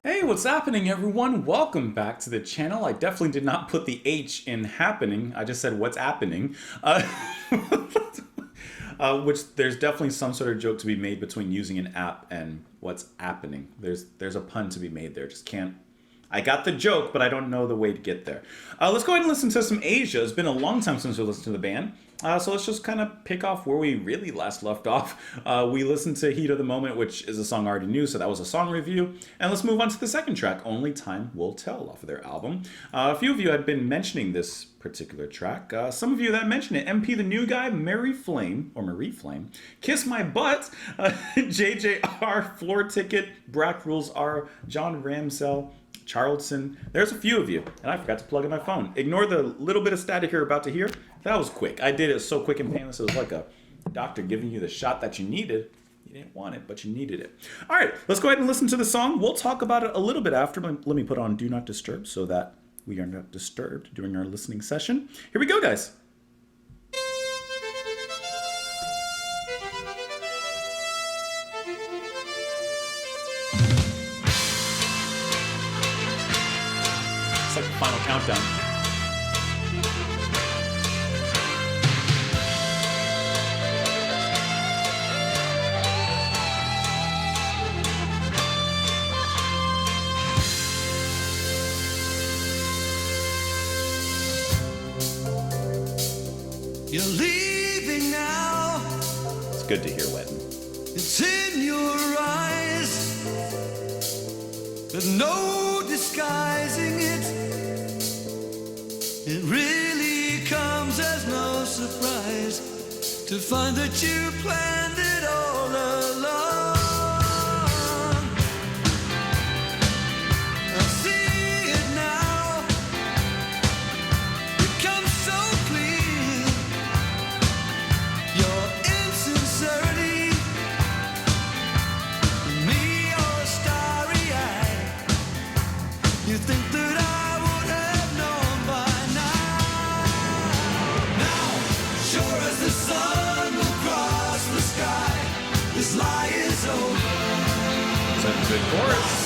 Hey, what's happening, everyone? Welcome back to the channel. I definitely did not put the H in happening. I just said what's happening. Which there's definitely some sort of joke to be made between using an app and what's happening. There's a pun to be made there. Just can't. I got the joke, but I don't know the way to get there. Let's go ahead and listen to some Asia. It's been a long time since we listened to the band. So let's just kind of pick off where we really last left off. We listened to Heat of the Moment, which is a song I already knew, so that was a song review. And let's move on to the second track, Only Time Will Tell, off of their album. A few of you had been mentioning this particular track. Some of you that mentioned it, MP the New Guy, Marie Flame, Kiss My Butt, JJR, Floor Ticket, Brack Rules R, John Ramsell, Charleston. There's a few of you, and I forgot to plug in my phone. Ignore the little bit of static you're about to hear. That was quick. I did it so quick and painless. It was like a doctor giving you the shot that you needed. You didn't want it, but you needed it. All right, let's go ahead and listen to the song. We'll talk about it a little bit after. Let me put on Do Not Disturb so that we are not disturbed during our listening session. Here we go, guys. It's like the final countdown. You're leaving now. It's good to hear, Wetton. It's in your eyes. There's no disguising it. It really comes as no surprise to find that you planned it all along. I see it now. It comes so clear. Your insincerity, me or starry-eyed. You think that I would have known by now. Now, sure as the sun will cross the sky, this lie is over. It's a good chorus.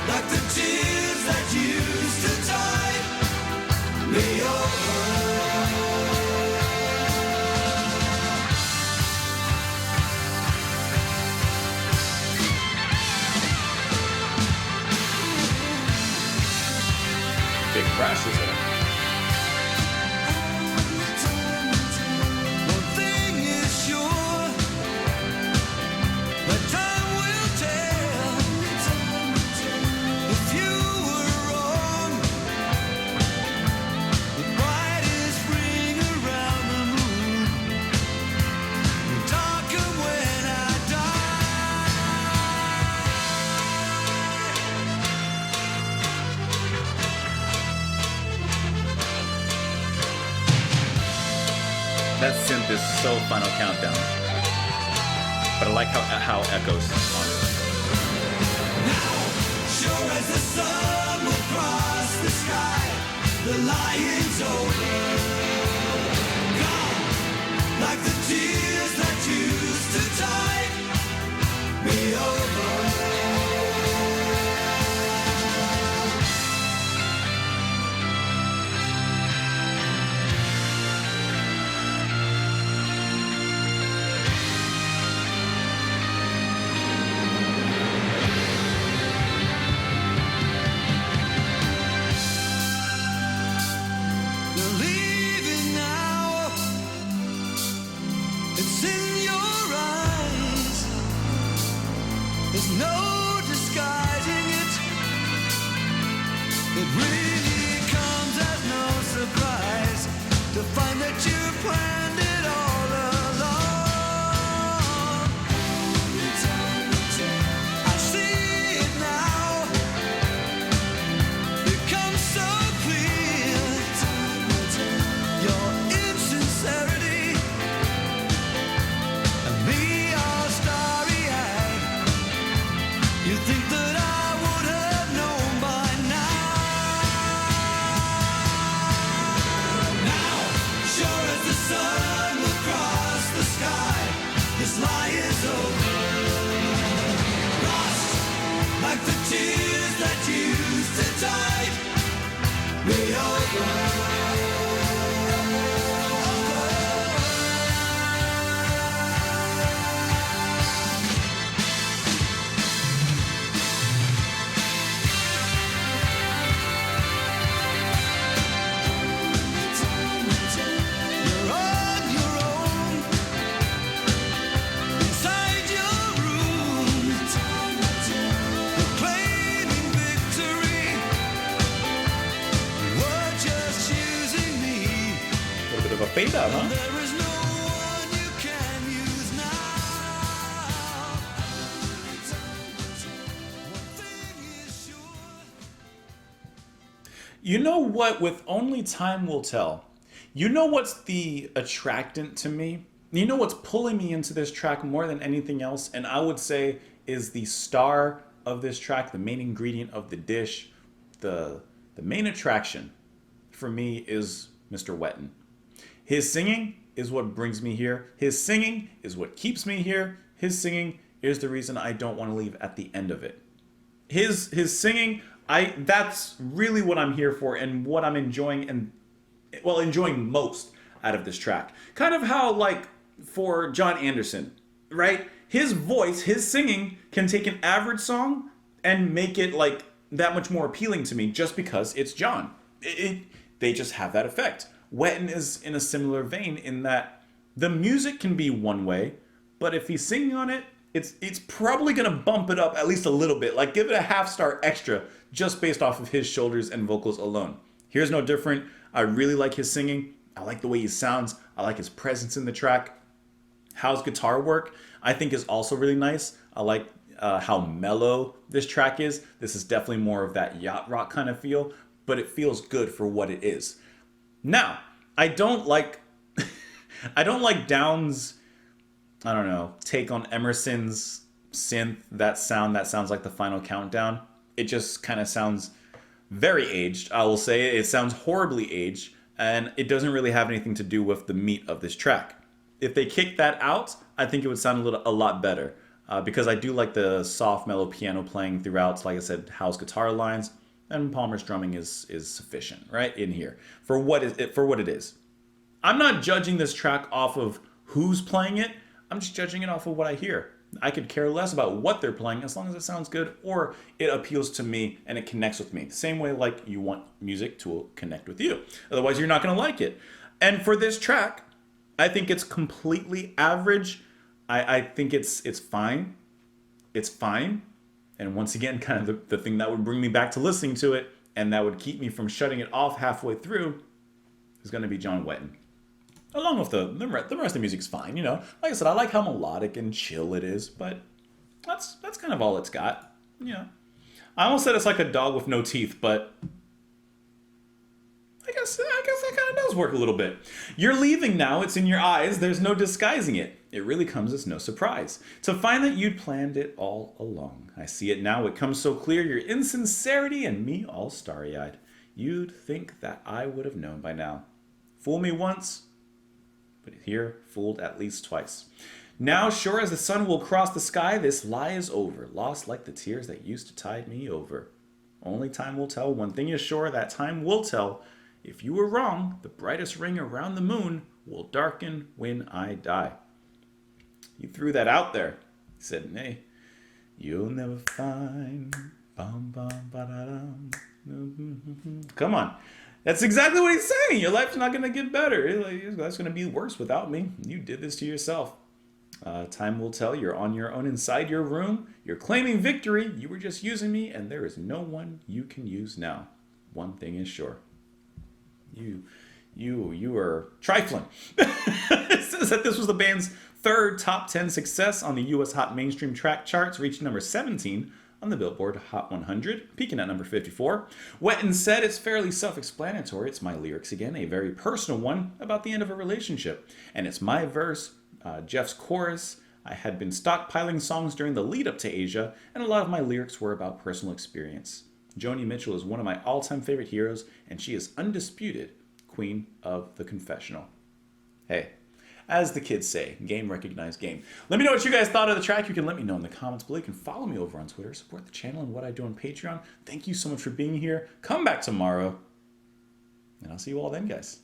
Like the tears that used to tide me over. Big crashes there. One thing is sure, but time will tell. If you were wrong, the brightest ring around the moon will darken when I That synth is so Final Countdown. But I like how it echoes on it. Now, sure as the sun will cross the sky, the lion's over. Gone, like the tears that used to tide me over. You're leaving now. It's lie is over. Lost like the tears that used to tide me over. Fade out, huh? There is no one you can use now. One thing is sure. You know what? With Only Time Will Tell, you know what's the attractant to me? You know what's pulling me into this track more than anything else? And I would say is the star of this track, the main ingredient of the dish, the main attraction for me is Mr. Wetton. His singing is what brings me here. His singing is what keeps me here. His singing is the reason I don't want to leave at the end of it. His singing, that's really what I'm here for and what I'm enjoying enjoying most out of this track. Kind of how like for John Anderson, right? His voice, his singing can take an average song and make it like that much more appealing to me just because it's John. They just have that effect. Wetton is in a similar vein in that the music can be one way, but if he's singing on it, it's probably going to bump it up at least a little bit. Like give it a half star extra just based off of his shoulders and vocals alone. Here's no different. I really like his singing. I like the way he sounds. I like his presence in the track. How's guitar work, I think is also really nice. I like how mellow this track is. This is definitely more of that yacht rock kind of feel, but it feels good for what it is. Now, I don't like Down's, I don't know, take on Emerson's synth, that sounds like the Final Countdown. It just kind of sounds very aged, I will say. It sounds horribly aged, and it doesn't really have anything to do with the meat of this track. If they kicked that out, I think it would sound a lot better, because I do like the soft, mellow piano playing throughout, like I said, Howe's guitar lines. And Palmer's drumming is sufficient, right, in here for what it is. I'm not judging this track off of who's playing it. I'm just judging it off of what I hear. I could care less about what they're playing as long as it sounds good or it appeals to me and it connects with me. Same way like you want music to connect with you. Otherwise, you're not going to like it. And for this track, I think it's completely average. I think it's fine. It's fine. And once again, kind of the thing that would bring me back to listening to it and that would keep me from shutting it off halfway through is going to be John Wetton. Along with the rest of the music's fine, you know. Like I said, I like how melodic and chill it is, but that's kind of all it's got. Yeah. I almost said it's like a dog with no teeth, but I guess that kind of does work a little bit. You're leaving now, it's in your eyes, there's no disguising it. It really comes as no surprise to find that you'd planned it all along. I see it now, it comes so clear, your insincerity and me all starry-eyed. You'd think that I would have known by now. Fool me once, but here fooled at least twice. Now, sure as the sun will cross the sky, this lie is over, lost like the tears that used to tide me over. Only time will tell, one thing is sure, that time will tell. If you were wrong, the brightest ring around the moon will darken when I die. He threw that out there. He said, "Nay, you'll never find." Bum, bum, ba-da-dum. Come on. That's exactly what he's saying. Your life's not going to get better. That's going to be worse without me. You did this to yourself. Time will tell. You're on your own inside your room. You're claiming victory. You were just using me, and there is no one you can use now. One thing is sure. You are trifling. It says that this was the band's third top 10 success on the U.S. Hot Mainstream Track charts, reaching number 17 on the Billboard Hot 100, peaking at number 54. Wetton said it's fairly self-explanatory. It's my lyrics again, a very personal one about the end of a relationship. And it's my verse, Jeff's chorus. I had been stockpiling songs during the lead up to Asia, and a lot of my lyrics were about personal experience. Joni Mitchell is one of my all-time favorite heroes, and she is undisputed queen of the confessional. Hey, As the kids say, game recognized game. Let me know what you guys thought of the track. You can let me know in the comments below. You can follow me over on Twitter, support the channel and what I do on Patreon. Thank you so much for being here. Come back tomorrow, and I'll see you all then, guys.